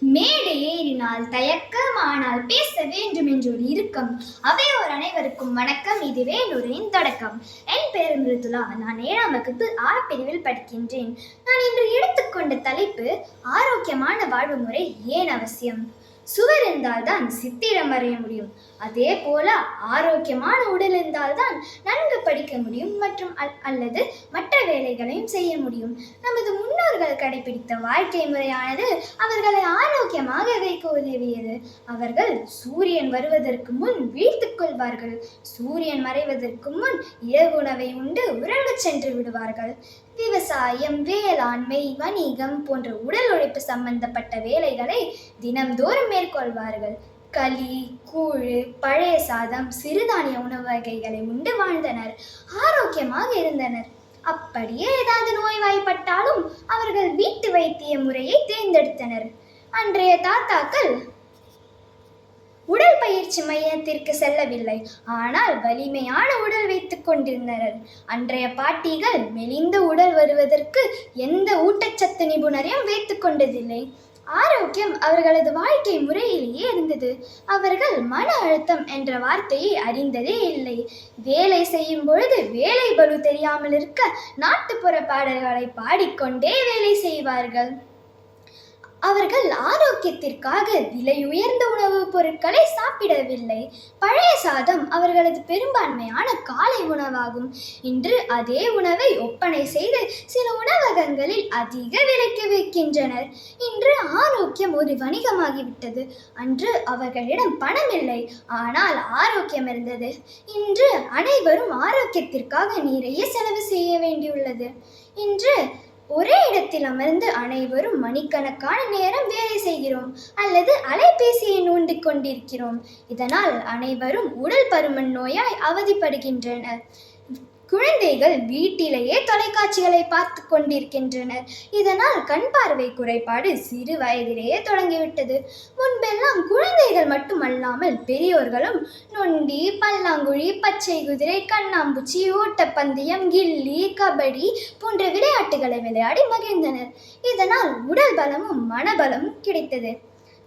மேடை ஏறினால் தயக்கம், ஆனால் பேச வேண்டும் என்றொரு இறுக்கம். அவையோர் அனைவருக்கும் வணக்கம். இது வேலூரின் தொடக்கம். என் பெயர் மிருதுலா. நான் 7ஆம் வகுப்பு ஆ பிரிவில் படிக்கின்றேன். நான் இன்று எடுத்துக்கொண்ட தலைப்பு ஆரோக்கியமான வாழ்வு முறை ஏன் அவசியம். சுவர் இருந்தால்தான் சித்திரம் வரைய முடியும். அதே போல ஆரோக்கியமான உடல் இருந்தால்தான் நன்கு படிக்க முடியும் மற்றும் அல்லது மற்ற வேலைகளையும் செய்ய முடியும். நமது முன்னோர்கள் கடைபிடித்த வாழ்க்கை முறையானது அவர்களை ஆரோக்கியமாக வைக்க உதவியது. அவர்கள் சூரியன் வருவதற்கு முன் வீழ்த்துக் கொள்வார்கள். சூரியன் மறைவதற்கு முன் இரவு உணவை உண்டு உறங்கச் சென்று விடுவார்கள். விவசாயம், வேளாண்மை, வணிகம் போன்ற உடல் உழைப்பு சம்பந்தப்பட்ட வேலைகளை தினம்தோறும் மேற்கொள்வார்கள். களி, கூழ், பழைய சாதம், சிறுதானிய உணவு வகைகளை உண்டு வாழ்ந்தனர். ஆரோக்கியமாக இருந்தனர். அப்படியே ஏதாவது நோய்வாய்ப்பட்டாலும் அவர்கள் வீட்டு வைத்திய முறையை தேர்ந்தெடுத்தனர். அன்றைய தாத்தாக்கள் உடல் பயிற்சி மையத்திற்கு செல்லவில்லை, ஆனால் வலிமையான உடல் வைத்துக் கொண்டிருந்தனர். அன்றைய பாட்டிகள் மெலிந்த உடல் வருவதற்கு எந்த ஊட்டச்சத்து நிபுணரையும் வைத்துக் கொண்டதில்லை. ஆரோக்கியம் அவர்களது வாழ்க்கை முறையிலேயே இருந்தது. அவர்கள் மன அழுத்தம் என்ற வார்த்தையை அறிந்ததே இல்லை. வேலை செய்யும் பொழுது வேலை பளு தெரியாமல் இருக்க நாட்டுப்புற பாடல்களை பாடிக்கொண்டே வேலை செய்வார்கள். அவர்கள் ஆரோக்கியத்திற்காக விலை உயர்ந்த உணவுப் பொருட்களை சாப்பிடவில்லை. பழைய சாதம் அவர்களது பெரும்பான்மையான காலை உணவாகும். இன்று அதே உணவை ஒப்பனை செய்து சில உணவகங்களில் அதிக விலைக்கு விற்கின்றனர். இன்று ஆரோக்கியம் ஒரு வணிகமாகிவிட்டது. அன்று அவர்களிடம் பணம் இல்லை, ஆனால் ஆரோக்கியம் இருந்தது. இன்று அனைவரும் ஆரோக்கியத்திற்காக நிறைய செலவு செய்ய வேண்டியுள்ளது. இன்று ஒரே இடத்தில் அமர்ந்து அனைவரும் மணிக்கணக்கான நேரம் வேலை செய்கிறோம் அல்லது அலைபேசியை நோண்டிக் கொண்டிருக்கிறோம். இதனால் அனைவரும் உடல் பருமன் நோயாய் அவதிப்படுகின்றனர். குழந்தைகள் வீட்டிலேயே தொலைக்காட்சிகளை பார்த்து கொண்டிருக்கின்றனர். இதனால் கண் பார்வை குறைபாடு சிறு வயதிலேயே தொடங்கிவிட்டது. முன்பெல்லாம் குழந்தைகள் மட்டுமல்லாமல் பெரியோர்களும் நொண்டி, பல்லாங்குழி, பச்சை குதிரை, கண்ணாம்பூச்சி, ஓட்டப்பந்தயம், கில்லி, கபடி போன்ற விளையாட்டுகளை விளையாடி மகிழ்ந்தனர். இதனால் உடல் பலமும் மனபலமும் கிடைத்தது.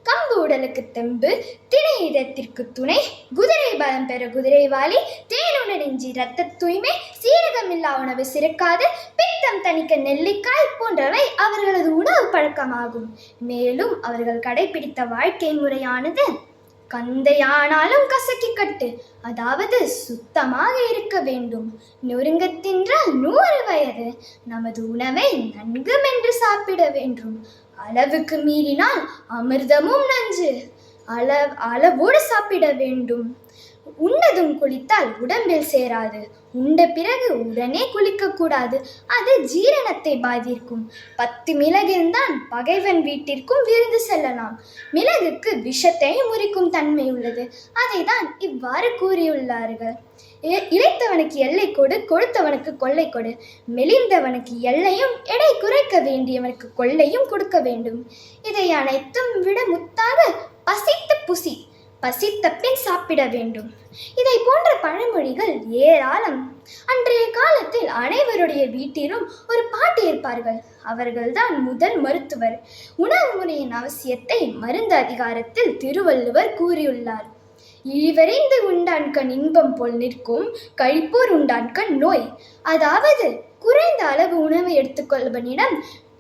கம்பு உடலுக்கு தெம்பு, திணை இதத்திற்கு துணை, குதிரை பலம் பெற குதிரைவாலி, தேனுணரிஞ்சி இரத்த தூய்மை, சீரகமில்லா உணவு சிறக்காது, பித்தம் தணிக்க நெல்லிக்காய் போன்றவை அவர்களது உணவு பழக்கமாகும். மேலும் அவர்கள் கடைபிடித்த வாழ்க்கை முறையானது கந்தையானாலும் கசக்கி கட்டு, அதாவது சுத்தமாக இருக்க வேண்டும். நொறுங்க தின்றால் 100 வயது. நமது உணவை நன்கு மென்று சாப்பிட வேண்டும். அளவுக்கு மீறினால் அமிர்தமும் நஞ்சு. அளவோடு சாப்பிட வேண்டும். உண்டதும் குளித்தால் உடம்பில் சேராது. உண்ட பிறகு உடனே குளிக்கக்கூடாது. அது ஜீரணத்தை பாதிக்கும். 10 மிளகிருந்தான் பகைவன் வீட்டிற்கும் விருந்து செல்லலாம். மிளகுக்கு விஷத்தை முறிக்கும் தன்மை உள்ளது. அதை தான் இவ்வாறு கூறியுள்ளார்கள். இளைத்தவனுக்கு எல்லை கொடு, கொடுத்தவனுக்கு கொள்ளை கொடு. மெலிந்தவனுக்கு எல்லையும் எடை குறைக்க வேண்டியவனுக்கு கொள்ளையும் கொடுக்க வேண்டும். இதை அனைத்தும் விட முத்தாக பசித்த புசி, பசித்த பின் சாப்பிட வேண்டும். இதை போன்ற பழமொழிகள் ஏராளம். அன்றைய காலத்தில் அனைவருடைய வீட்டிலும் ஒரு பாட்டி இருப்பார்கள். அவர்கள்தான் முதல் மருத்துவர். உணவு முறையின் அவசியத்தை மருந்து அதிகாரத்தில் திருவள்ளுவர் கூறியுள்ளார். இழிவறிந்து உண்டான்கண் இன்பம் போல் நிற்கும், கழிப்போர் உண்டான்கண் நோய். அதாவது குறைந்த அளவு உணவு எடுத்துக்கொள்பவனிடம்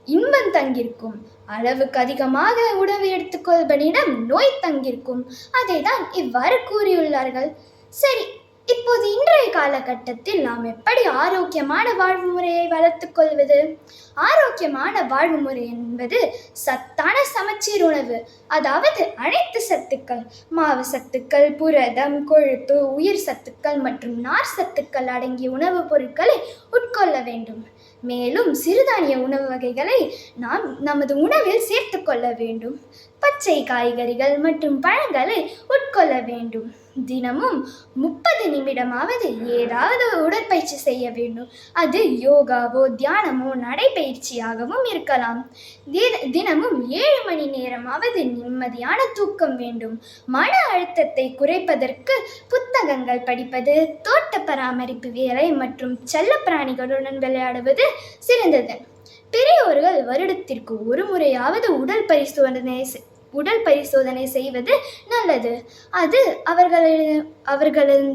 இன்பம் தங்கியிருக்கும், அளவுக்கு அதிகமாக உணவு எடுத்துக்கொள்பவனிடம் நோய் தங்கியிருக்கும். அதை தான் இவ்வாறு கூறியுள்ளார்கள். சரி, இப்போது இன்றைய காலகட்டத்தில் நாம் எப்படி ஆரோக்கியமான வாழ்வு முறையை வளர்த்துக் கொள்வது? ஆரோக்கியமான வாழ்வு முறை என்பது சத்தான சமச்சீர் உணவு, அதாவது அனைத்து சத்துக்கள், மாவு சத்துக்கள், புரதம், கொழுப்பு, உயிர் சத்துக்கள் மற்றும் நார் சத்துக்கள் அடங்கிய உணவுப் பொருட்களை உட்கொள்ள வேண்டும். மேலும் சிறுதானிய உணவு வகைகளை நாம் நமது உணவில் சேர்த்து கொள்ள வேண்டும். பச்சை காய்கறிகள் மற்றும் பழங்களை உட்கொள்ள வேண்டும். தினமும் 30 நிமிடமாவது ஏதாவது உடற்பயிற்சி செய்ய வேண்டும். அது யோகாவோ தியானமோ நடைபயிற்சியாகவும் இருக்கலாம். தினமும் 7 மணி நேரமாவது நிம்மதியான தூக்கம் வேண்டும். மன அழுத்தத்தை குறைப்பதற்கு புத்தகங்கள் படிப்பது, தோட்ட பராமரிப்பு வேலை மற்றும் செல்ல பிராணிகளுடன் விளையாடுவது சிறந்தது. பெரியோர்கள் வருடத்திற்கு 1 முறையாவது உடல் பரிசோதனை உடல் பரிசோதனை செய்வது நல்லது. அது அவர்களது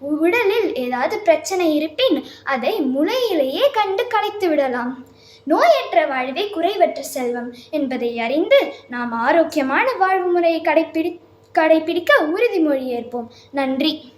உடலில் ஏதாவது பிரச்சனை இருப்பின் அதை முளையிலேயே கண்டு கலைத்து விடலாம். நோயற்ற வாழ்வே குறைவற்ற செல்வம் என்பதை அறிந்து நாம் ஆரோக்கியமான வாழ்வு முறையை கடைபிடிக்க உறுதிமொழி ஏற்போம். நன்றி.